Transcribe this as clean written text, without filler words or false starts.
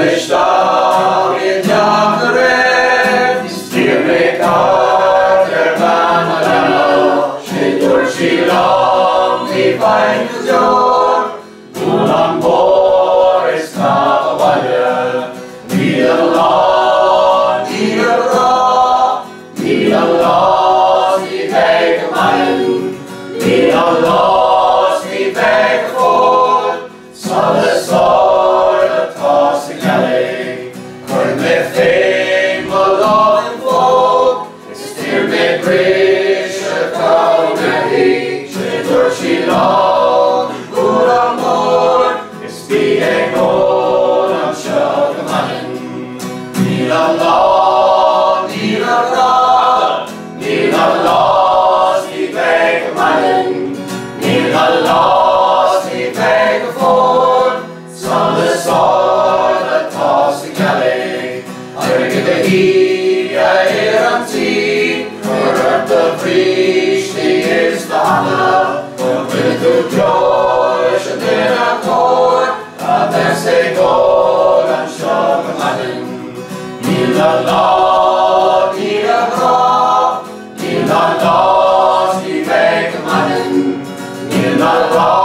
Mishdal in Yamgaret, Stir Mekar, Tervan Adamo, Shidur Shilam, Divine Jor, Ulam Boris Kavaya, Need Allah, Need Allah, Need Allah, Need Ekman, Need Allah, Need Ekford, Salasar. Allah, Need Allah, Need Allah, Need Allah,